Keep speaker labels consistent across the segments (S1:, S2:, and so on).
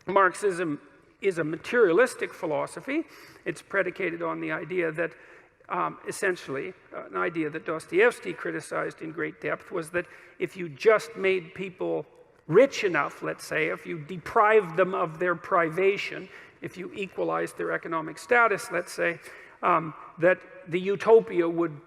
S1: Marxism is a materialistic philosophy. It's predicated on the idea that, essentially, an idea that Dostoevsky criticized in great depth was that if you just made people rich enough, let's say, if you deprived them of their privation, if you equalized their economic status, let's say, that the utopia would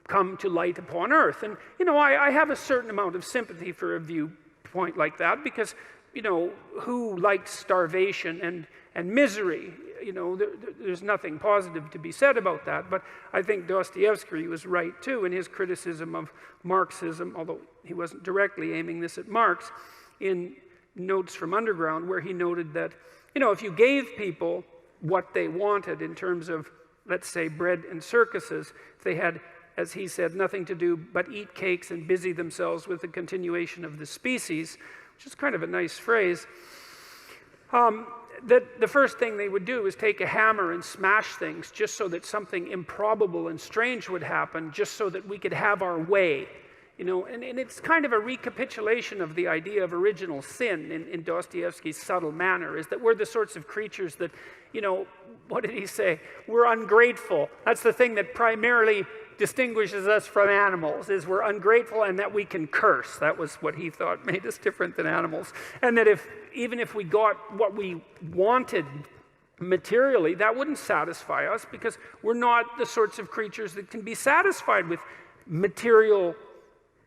S1: come to light upon earth. And, you know, I have a certain amount of sympathy for a viewpoint like that because, you know, who likes starvation and misery? You know, there's nothing positive to be said about that. But I think Dostoevsky was right, too, in his criticism of Marxism, although he wasn't directly aiming this at Marx, in Notes from Underground, where he noted that, you know, if you gave people what they wanted in terms of, let's say, bread and circuses, if they had, as he said, nothing to do but eat cakes and busy themselves with the continuation of the species, which is kind of a nice phrase, that the first thing they would do is take a hammer and smash things just so that something improbable and strange would happen, just so that we could have our way. You know, and it's kind of a recapitulation of the idea of original sin in Dostoevsky's subtle manner, is that we're the sorts of creatures that, you know, what did he say? We're ungrateful. That's the thing that primarily distinguishes us from animals, is we're ungrateful and that we can curse. That was what he thought made us different than animals. And that even if we got what we wanted materially, that wouldn't satisfy us because we're not the sorts of creatures that can be satisfied with material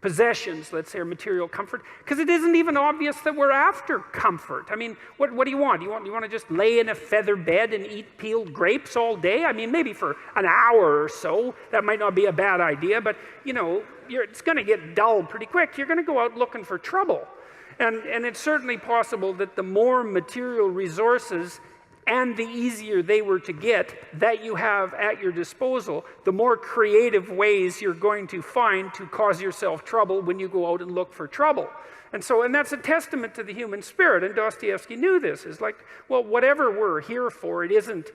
S1: possessions, let's say, or material comfort, because it isn't even obvious that we're after comfort. I mean, what do you want? You want to just lay in a feather bed and eat peeled grapes all day? I mean, maybe for an hour or so, that might not be a bad idea, but, you know, it's going to get dull pretty quick. You're going to go out looking for trouble. And it's certainly possible that the more material resources and the easier they were to get that you have at your disposal, the more creative ways you're going to find to cause yourself trouble when you go out and look for trouble. And that's a testament to the human spirit, and Dostoevsky knew this. It's like, well, whatever we're here for, it isn't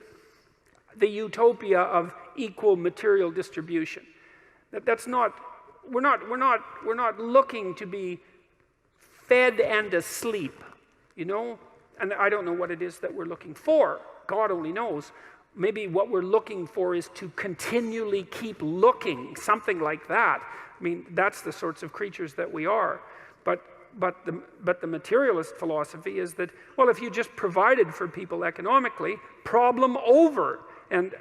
S1: the utopia of equal material distribution. We're not looking to be fed and asleep, you know? And I don't know what it is that we're looking for. God only knows. Maybe what we're looking for is to continually keep looking, something like that. I mean, that's the sorts of creatures that we are. But the materialist philosophy is that, well, if you just provided for people economically, problem over. And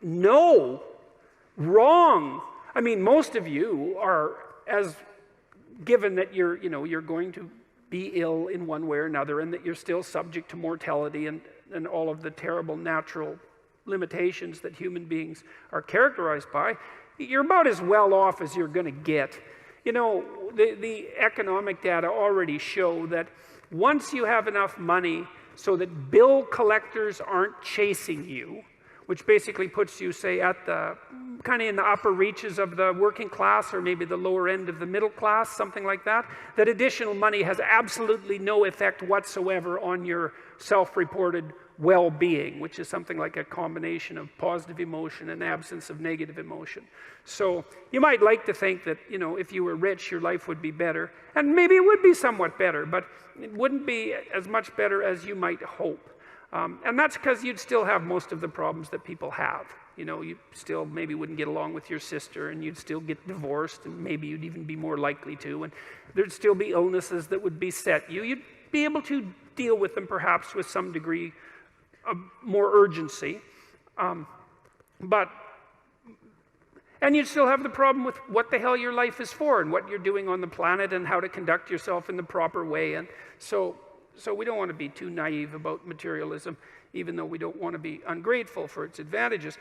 S1: no, wrong. I mean, most of you are, as given that you're going to be ill in one way or another, and that you're still subject to mortality and all of the terrible natural limitations that human beings are characterized by, you're about as well off as you're going to get. You know, the economic data already show that once you have enough money so that bill collectors aren't chasing you, which basically puts you, say, at the kind of in the upper reaches of the working class or maybe the lower end of the middle class, something like that, that additional money has absolutely no effect whatsoever on your self-reported well-being, which is something like a combination of positive emotion and absence of negative emotion. So you might like to think that, you know, if you were rich, your life would be better. And maybe it would be somewhat better, but it wouldn't be as much better as you might hope. And that's because you'd still have most of the problems that people have. You know, you still maybe wouldn't get along with your sister, and you'd still get divorced, and maybe you'd even be more likely to. And there'd still be illnesses that would beset you. You'd be able to deal with them perhaps with some degree of more urgency. And you'd still have the problem with what the hell your life is for and what you're doing on the planet and how to conduct yourself in the proper way. And so we don't want to be too naive about materialism, even though we don't want to be ungrateful for its advantages.